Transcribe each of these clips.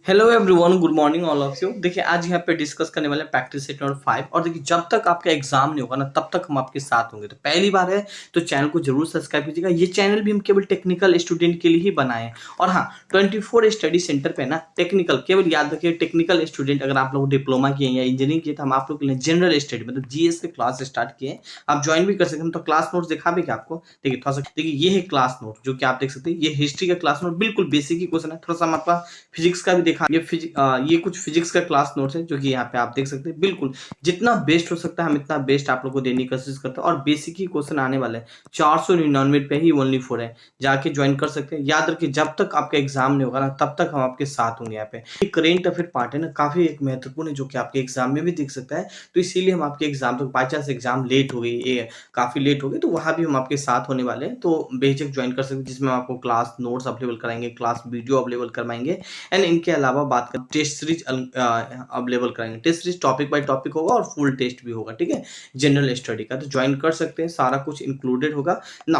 Hello everyone, good morning all of you. देखिए आज यहाँ पे डिस्कस करने वाले हैं प्रैक्टिस सेट नंबर 5। और देखिए जब तक आपका एग्जाम नहीं होगा ना तब तक हम आपके साथ होंगे। तो पहली बार है तो चैनल को जरूर सब्सक्राइब कीजिएगा। ये चैनल भी हम केवल टेक्निकल स्टूडेंट के लिए ही बनाए हैं। और हाँ, 24 स्टडी सेंटर पे ना टेक्निकल, केवल याद रखिए टेक्निकल स्टूडेंट, अगर आप लोग डिप्लोमा किए या इंजीनियरिंग किए तो हम आप लोग के लिए जनरल स्टडी मतलब जीएस के क्लास स्टार्ट किए। आप ज्वाइन भी कर सकते हैं। तो क्लास नोट्स दिखा भी क्या आपको, देखिए थोड़ा सा, देखिए ये है क्लास नोट जो कि आप देख सकते हैं। ये हिस्ट्री का क्लास नोट बिल्कुल बेसिक ही क्वेश्चन है। थोड़ा सा हम आपका फिजिक्स का भी देखा, ये कुछ फिजिक्स का क्लास नोट्स है जो कि यहाँ पे आप देख सकते हैं। बिल्कुल जितना बेस्ट हो सकता है हम इतना बेस्ट आप लोग को देने की कोशिश करते हैं। और बेसिक ही क्वेश्चन आने वाले हैं 499 पे ही ओनली फॉर है, जाके ज्वाइन कर सकते हैं। याद रखिए जब तक आपका एग्जाम नहीं होगा ना तब तक हम आपके साथ होंगे। यहाँ पे करेंट अफेयर पार्ट है ना, काफी एक महत्वपूर्ण है जो कि आपके एग्जाम में भी दिख सकता है। तो इसीलिए हम आपके एग्जाम तो बाई चांस एग्जाम लेट हो गई, ये काफी लेट हो गई, तो वहां भी हम आपके साथ होने वाले हैं। तो बेझिझक ज्वाइन कर सकते हैं, जिसमें हम आपको क्लास नोट्स अवेलेबल कराएंगे, क्लास वीडियो अवेलेबल करवाएंगे। एंड इनके अलावा बात करें टेस्ट सीरीज अवेलेबल कराएंगे। Test series topic by topic होगा और फुल टेस्ट भी होगा, ठीक है, जनरल स्टडी का। तो ज्वाइन कर सकते हैं, सारा कुछ इंक्लूडेड होगा ना।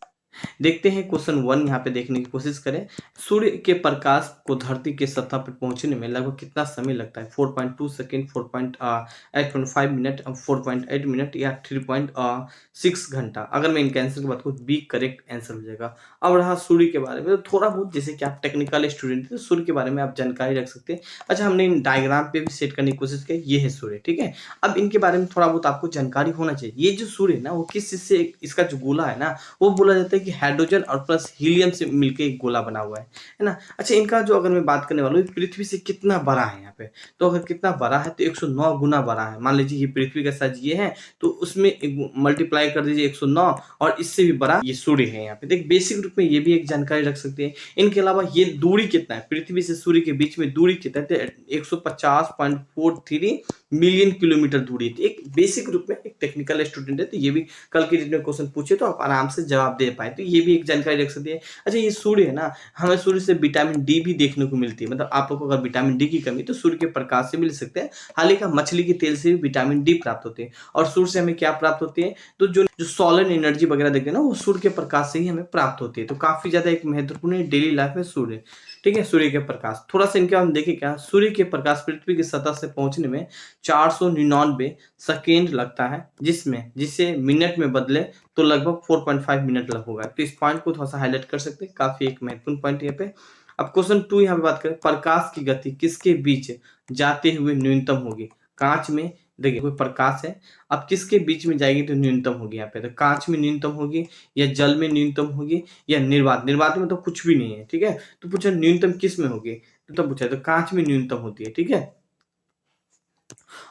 देखते हैं क्वेश्चन 1 यहाँ पे देखने की कोशिश करें। सूर्य के प्रकाश को धरती के सतह पर पहुंचने में लगभग कितना समय लगता है? 4.2 सेकेंड, 4.8.5 मिनट, 4.8 मिनट या 3.6 घंटा। अगर मैं इनके आंसर की बात करूँ, बी करेक्ट आंसर हो जाएगा। अब रहा सूर्य के बारे में, तो थोड़ा बहुत जैसे कि आप टेक्निकल स्टूडेंट हैं तो सूर्य के बारे में आप जानकारी रख सकते हैं। अच्छा, हमने इन डायग्राम पे भी सेट करने की कोशिश की, ये है सूर्य, ठीक है। अब इनके बारे में थोड़ा बहुत आपको जानकारी होना चाहिए। ये जो सूर्य है ना, वो किस चीज से, इसका जो गोला है ना, वो बोला जाता है कि हाइड्रोजन और प्लस हीलियम से मिलकर एक गोला बना हुआ है ना। अच्छा, इनका जो अगर मैं बात करने वाला हूँ, पृथ्वी से कितना बड़ा है यहाँ पे, तो अगर कितना बड़ा है तो 109 गुना बड़ा है। मान लीजिए ये पृथ्वी का साइज ये है, तो उसमें मल्टीप्लाई कर दीजिए 109, और इससे भी बड़ा ये सूर्य है यहाँ पे। देख बेसिक रूप में ये भी एक जानकारी रख सकते हैं। इनके अलावा ये दूरी कितना है, पृथ्वी से सूर्य के बीच में दूरी कितना है, तो 150.43 मिलियन किलोमीटर दूरी है। एक बेसिक रूप में एक टेक्निकल स्टूडेंट है तो ये भी कल के डेट में क्वेश्चन पूछे तो आप आराम से जवाब दे पाए, तो ये भी एक जानकारी रख सकती है। अच्छा, ये सूर्य है ना, हमें सूर्य से विटामिन डी भी देखने को मिलती है। मतलब आप लोग को अगर विटामिन डी की कमी तो सूर्य के प्रकाश से मिल सकते हैं। हालांकि मछली के तेल से भी विटामिन डी प्राप्त होते हैं। और सूर्य से हमें क्या प्राप्त होती है, तो जो जो सोलर एनर्जी वगैरह देखते हैं ना, वो सूर्य के प्रकाश से ही हमें प्राप्त होती है। तो काफी ज्यादा एक महत्वपूर्ण है डेली लाइफ में सूर्य, ठीक है। सूर्य के प्रकाश थोड़ा सा इनके हम देखें क्या, सूर्य के प्रकाश पृथ्वी की सतह से पहुंचने में 499 सेकेंड लगता है, जिसमें जिसे मिनट में बदले तो लगभग 4.5 मिनट लगेगा। तो इस पॉइंट को थोड़ा सा हाईलाइट कर सकते हैं, काफी एक महत्वपूर्ण पॉइंट यहाँ पे। अब क्वेश्चन 2 यहाँ पे बात करें, प्रकाश की गति किसके बीच जाते हुए न्यूनतम होगी? कांच में, देखिए कोई प्रकाश है, अब किसके बीच में जाएगी तो न्यूनतम होगी यहाँ पे, तो कांच में न्यूनतम होगी या जल में न्यूनतम होगी या निर्वात, निर्वात में तो कुछ भी नहीं है, ठीक है। तो पूछा न्यूनतम किस में होगी, तो पूछा तो कांच में न्यूनतम होती है, ठीक है।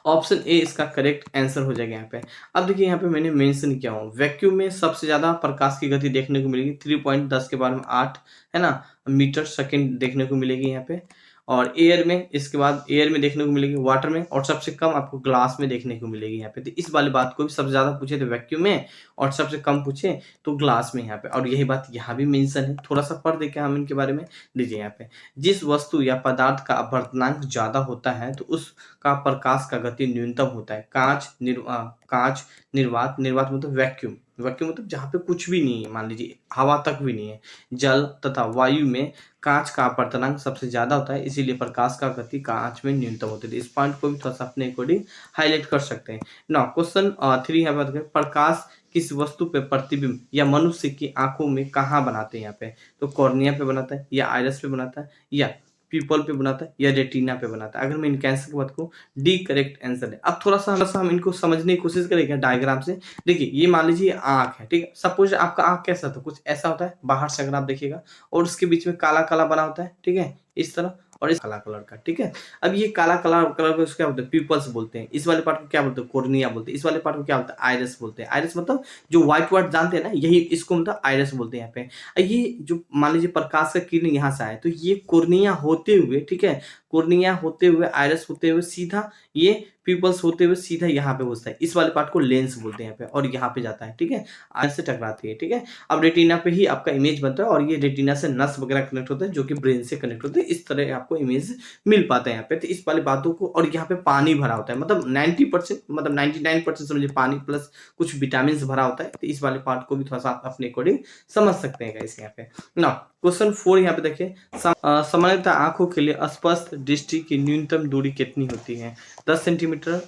ऑप्शन ए इसका करेक्ट आंसर हो जाएगा यहाँ पे। अब देखिए यहाँ पे मैंने मेंशन किया हूँ, वैक्यूम में सबसे ज्यादा प्रकाश की गति देखने को मिलेगी 3.10 के बारे में 8 है ना मीटर सेकेंड देखने को मिलेगी यहाँ पे। और एयर में, इसके बाद एयर में देखने को मिलेगी, वाटर में, और सबसे कम आपको ग्लास में देखने को मिलेगी यहाँ पे। तो इस वाली बात को भी सबसे ज्यादा पूछे तो वैक्यूम में, और सबसे कम पूछे तो ग्लास में यहाँ पे। और यही बात यहाँ भी मेंशन है, थोड़ा सा पढ़ देखे हम इनके बारे में। लीजिए यहाँ पे, जिस वस्तु या पदार्थ का अपवर्तनांक ज्यादा होता है तो उसका प्रकाश का गति न्यूनतम होता है। कांच, निर्वात, निर्वात मतलब वैक्यूम, वैक्यूम मतलब जहाँ पे कुछ भी नहीं है, मान लीजिए हवा तक भी नहीं है। जल तथा वायु में कांच का अपवर्तनांक सबसे ज्यादा होता है, इसीलिए प्रकाश का गति कांच में न्यूनतम होती है। इस पॉइंट को भी थोड़ा सा अपने अकॉर्डिंग हाईलाइट कर सकते हैं ना। क्वेश्चन 3 यहाँ बात करें, प्रकाश किस वस्तु पे प्रतिबिंब या मनुष्य की आंखों में कहाँ बनाते हैं यहाँ पे, तो कॉर्निया पे बनाता है, या आइरस पे बनाता है, या पीपल पे बनाता है, या रेटिना पे बनाता है। अगर मैं इनके आंसर की बात करूँ, डी करेक्ट आंसर है। अब थोड़ा सा हम इनको समझने की कोशिश करेंगे डायग्राम से। देखिए ये मान लीजिए आंख है, ठीक है। सपोज आपका आंख कैसा था, कुछ ऐसा होता है बाहर से अगर आप देखिएगा, और उसके बीच में काला काला बना होता है, ठीक है, इस तरह, और इस काला कलर का, ठीक है। अब ये काला काला कलर को क्या बोलते हैं, पीपल्स बोलते हैं। इस वाले पार्ट को क्या बोलते हैं, कोर्निया बोलते हैं। इस वाले पार्ट को क्या बोलते हैं, आइरिस बोलते हैं। आइरिस मतलब जो व्हाइट वर्ड जानते हैं ना, यही इसको मतलब आइरिस बोलते हैं यहाँ पे। ये जो मान लीजिए प्रकाश का किरण यहाँ से आए तो ये कोर्निया होते हुए, ठीक है, कोर्निया होते हुए, आइरिस होते हुए सीधा ये पीपल्स होते हुए सीधा यहाँ पे घुसता है। इस वाले पार्ट को लेंस बोलते हैं यहाँ पे, और यहाँ पे जाता है, ठीक है, आइरिस से टकराती है, ठीक है। अब रेटिना पे ही आपका इमेज बनता है, और ये रेटिना से नस वगैरह कनेक्ट होता है जो कि ब्रेन से कनेक्ट होते हैं। इस तरह आपको इमेज मिल पाता है यहाँ पे। तो इस वाली बातों को, और यहाँ पे पानी भरा होता है, मतलब 90% मतलब 99% समझिए पानी प्लस कुछ विटामिन भरा होता है। तो इस वाले पार्ट को भी थोड़ा सा आप अपने अकॉर्डिंग समझ सकते हैं गाइस यहाँ पे ना। क्वेश्चन 4 यहाँ पे देखिए, सामान्यतः आंखों के लिए स्पष्ट दृष्टि की न्यूनतम दूरी कितनी होती है? 10 सेंटीमीटर,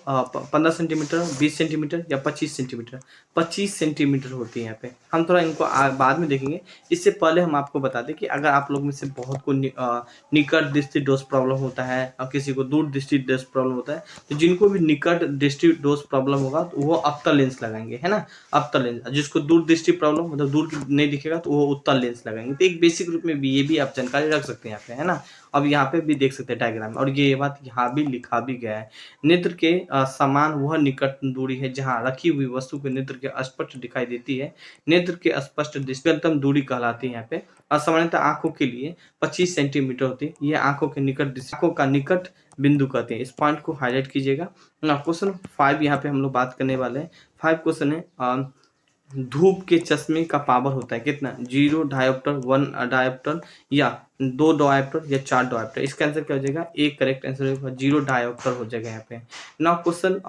15 सेंटीमीटर, 20 सेंटीमीटर या 25 सेंटीमीटर? 25 सेंटीमीटर होती है यहाँ पे। हम थोड़ा इनको बाद में देखेंगे। इससे पहले हम आपको बता दें कि अगर आप लोग में से बहुत को निकट दृष्टि दोष प्रॉब्लम होता है और किसी को दूर दृष्टि दोष प्रॉब्लम होता है, तो जिनको भी निकट दृष्टि दोष प्रॉब्लम होगा तो वो अवतल लेंस लगाएंगे, है ना, अवतल लेंस। जिसको दूर दृष्टि प्रॉब्लम मतलब दूर नहीं दिखेगा तो वो उत्तल लेंस लगाएंगे। तो एक बेसिक रूप में भी ये भी आप जानकारी रख सकते हैं यहाँ पे, है ना। अब यहाँ पे भी देख सकते हैं डायग्राम में, और ये बात यहाँ भी लिखा भी गया है। नेत्र के समान वह निकट दूरी है जहाँ रखी हुई वस्तु को नेत्र के स्पष्ट दिखाई देती है। नेत्र के स्पष्ट दृष्टिगतम दूरी कहलाती है यहाँ पे। सामान्यतः आंखों के लिए 25 सेंटीमीटर होती है। ये आंखों के निकट, आंखों का निकट बिंदु कहते हैं। इस पॉइंट को हाईलाइट कीजिएगा। क्वेश्चन 5 यहाँ पे हम लोग बात करने वाले हैं। 5 क्वेश्चन है, धूप के चश्मे का पावर होता है कितना? 0 डायोप्टर, 1 डायोप्टर या 2 डायोप्टर या 4 डायोप्टर? इसका आंसर क्या हो जाएगा? एक करेक्ट आंसर होगा 0 डायोप्टर हो जाएगा यहाँ पे। नाउ क्वेश्चन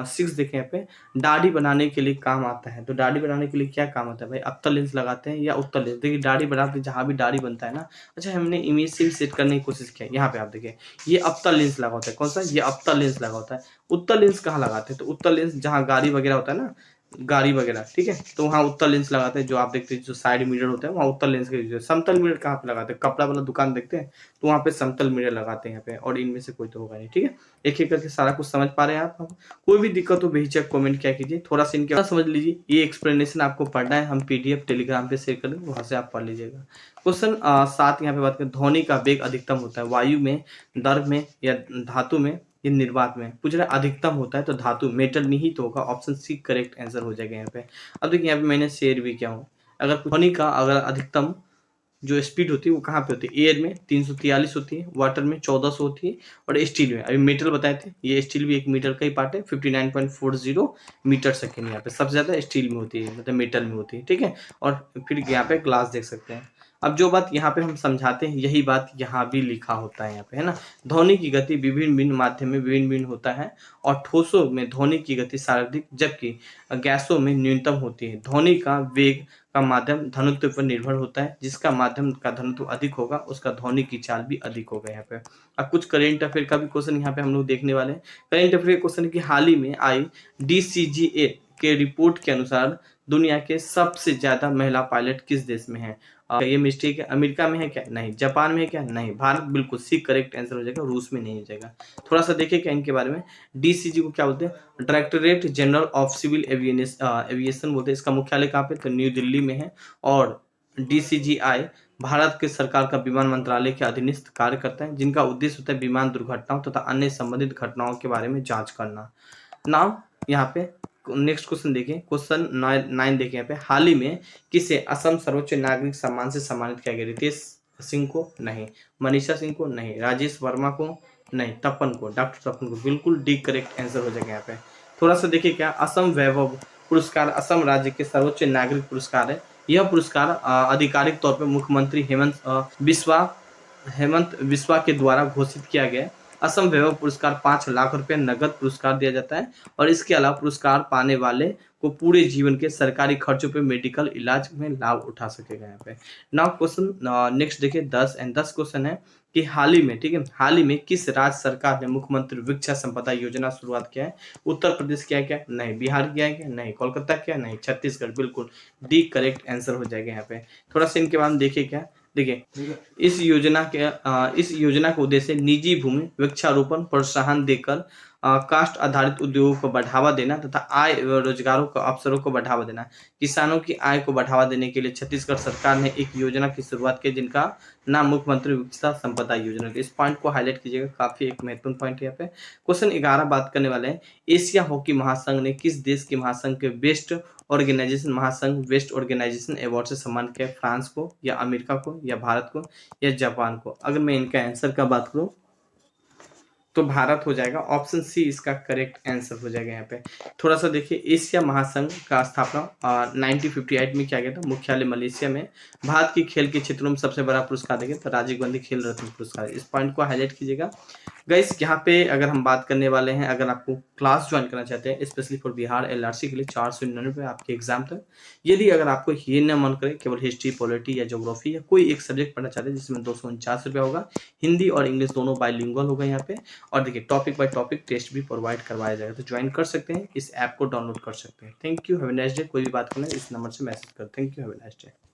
6 देखें यहाँ पे, दाढ़ी बनाने के लिए काम आता है। तो दाढ़ी बनाने के लिए क्या काम आता है भाई? अवतल लेंस लगाते हैं या उत्तल लेंस? देखिए दाढ़ी बनाते जहाँ भी दाढ़ी बनता है ना, अच्छा हमने इमेज से भी सेट करने की कोशिश किया। यहाँ पे आप देखिए ये अवतल लेंस लगा होता है। कौन सा? ये अवतल लेंस लगा होता है। उत्तल लेंस कहाँ लगाते हैं? तो उत्तल लेंस जहाँ गाड़ी वगैरह होता है ना, गाड़ी वगैरह, ठीक है, तो वहाँ उत्तल लेंस लगाते हैं। जो आप देखते हैं जो साइड मिरर होता है वहाँ उत्तल लेंस के यूज है। समतल मिरर कहाँ पे लगाते हैं? कपड़ा वाला दुकान देखते हैं तो वहाँ पे समतल मिरर लगाते हैं यहाँ पे, और इनमें से कोई तो होगा नहीं, ठीक है। एक एक करके सारा कुछ समझ पा रहे हैं आप? कोई भी दिक्कत हो बेहिचक कमेंट क्या कीजिए, थोड़ा सा इनके समझ लीजिए। ये एक्सप्लेनेशन आपको पढ़ना है, हम PDF टेलीग्राम पे शेयर कर देंगे, वहाँ से आप पढ़ लीजिएगा। क्वेश्चन 7 यहाँ पे बात करें, ध्वनि का वेग अधिकतम होता है वायु में, द्रव में या धातु में? ये निर्वात में पूछ रहा है। अधिकतम होता है तो धातु मेटल में ही तो होगा। ऑप्शन सी करेक्ट आंसर हो जाएगा यहाँ पे। अब देखिए यहाँ पे मैंने शेयर भी किया हूँ। अगर ध्वनि का अगर अधिकतम जो स्पीड होती है वो कहाँ पे होती है? एयर में 343 होती है, वाटर में 1400 होती है, और स्टील में अभी मेटल बताए थे, ये स्टील भी एक मीटर का ही पार्ट है। 59.40 मीटर सेकेंड यहाँ पे सबसे ज्यादा स्टील में होती है, मतलब मेटल में होती है, ठीक है। और फिर यहाँ पे ग्लास देख सकते हैं। अब जो बात यहाँ पे हम समझाते हैं यही बात यहाँ भी लिखा होता है यहाँ पे, है ना। ध्वनि की गति विभिन्न भिन्न माध्यम में विभिन्न भिन्न होता है, और ठोसों में ध्वनि की गति सर्वाधिक जबकि गैसों में न्यूनतम होती है। ध्वनि का वेग का माध्यम धनुत्व पर निर्भर होता है। जिसका माध्यम का धनुत्व अधिक होगा उसका ध्वनि की चाल भी अधिक होगा यहाँ पे। अब कुछ करेंट अफेयर का भी क्वेश्चन यहाँ पे हम लोग देखने वाले हैं। करेंट अफेयर क्वेश्चन की हाल ही में आई DCGA के रिपोर्ट के अनुसार दुनिया के सबसे ज्यादा महिला पायलट किस देश में है? ये मिस्टेक है। अमेरिका में है क्या? नहीं। जापान में है क्या? नहीं। भारत बिल्कुल सी करेक्ट आंसर हो जाएगा। रूस में नहीं हो जाएगा। थोड़ा सा देखिए क्या इनके बारे में। DCG को क्या बोलते हैं? Directorate General of Civil Aviation बोलते हैं। इसका मुख्यालय कहाँ पे? तो न्यू दिल्ली में है। और DCGI भारत के सरकार का विमान मंत्रालय के अधीनस्थ कार्य करता है, जिनका उद्देश्य होता है विमान दुर्घटनाओं तथा अन्य संबंधित घटनाओं के बारे में जांच करना। नाउ यहाँ पे नेक्स्ट क्वेश्चन देखिए, क्वेश्चन 9 देखिए यहाँ पे। हाल ही में किसे असम सर्वोच्च नागरिक सम्मान से सम्मानित किया गया? रितेश सिंह को? नहीं। मनीषा सिंह को? नहीं। राजेश वर्मा को? नहीं। तपन को, डॉक्टर तपन को? बिल्कुल डी करेक्ट आंसर हो जाएगा यहाँ पे। थोड़ा सा देखिए क्या, असम वैभव पुरस्कार असम राज्य के सर्वोच्च नागरिक पुरस्कार है। यह पुरस्कार आधिकारिक तौर पर मुख्यमंत्री हेमंत बिस्वा के द्वारा घोषित किया गया है। असम वैभव पुरस्कार 5 लाख रुपए नगद पुरस्कार दिया जाता है, और इसके अलावा पुरस्कार पाने वाले को पूरे जीवन के सरकारी खर्चों पे मेडिकल इलाज में लाभ उठा सकेगा यहाँ पे। नाउ क्वेश्चन नेक्स्ट देखिए 10 क्वेश्चन है कि हाल ही में, ठीक है, हाल ही में किस राज्य सरकार ने मुख्यमंत्री वृक्षा संपदा योजना शुरुआत किया है? उत्तर प्रदेश किया है क्या? नहीं। बिहार किया है क्या? नहीं। कोलकाता किया? नहीं। छत्तीसगढ़? बिल्कुल डी करेक्ट आंसर हो जाएगा यहाँ पे। थोड़ा सा इनके बारे में देखिए क्या, देखिए इस योजना का उद्देश्य निजी भूमि वृक्षारोपण प्रोत्साहन देकर कास्ट आधारित उद्योगों को बढ़ावा देना तथा आय एवं रोजगारों को अवसरों को बढ़ावा देना। किसानों की आय को बढ़ावा देने के लिए छत्तीसगढ़ सरकार ने एक योजना की शुरुआत की जिनका नाम मुख्यमंत्री वृक्षा संपदा योजना है। इस पॉइंट को हाईलाइट कीजिएगा, काफी एक महत्वपूर्ण पॉइंट है यहाँ पे। क्वेश्चन 11 बात करने वाले हैं। एशिया हॉकी महासंघ ने किस देश के महासंघ के बेस्ट ऑर्गेनाइजेशन अवार्ड से सम्मान किया? फ्रांस को या अमेरिका को या भारत को या जापान को? अगर मैं इनका आंसर का बात करूं तो भारत हो जाएगा, ऑप्शन सी इसका करेक्ट आंसर हो जाएगा। यहाँ पे थोड़ा सा देखिए, एशिया महासंघ का स्थापना 1958 में किया गया था, मुख्यालय मलेशिया में। भारत की खेल के क्षेत्रों में सबसे बड़ा पुरस्कार देंगे तो राजीव गांधी खेल रत्न पुरस्कार, इस पॉइंट को हाईलाइट कीजिएगा। गाइस यहाँ पे अगर हम बात करने वाले हैं, अगर आपको क्लास ज्वाइन करना चाहते हैं स्पेशली फॉर बिहार एलआरसी के लिए 499 आपके एग्जाम तक, यदि अगर आपको ये न मन करे केवल हिस्ट्री, पॉलिटी या ज्योग्राफी या कोई एक सब्जेक्ट पढ़ना चाहते हैं जिसमें 249 होगा, हिंदी और इंग्लिश दोनों बाइलिंगुअल होगा यहाँ पे, और देखिए टॉपिक बाय टॉपिक टेस्ट भी प्रोवाइड करवाया जाएगा, तो ज्वाइन कर सकते हैं, इस ऐप को डाउनलोड कर सकते हैं। Thank you, have a nice day. कोई भी बात करना है इस नंबर से मैसेज कर। Thank you, have a nice day.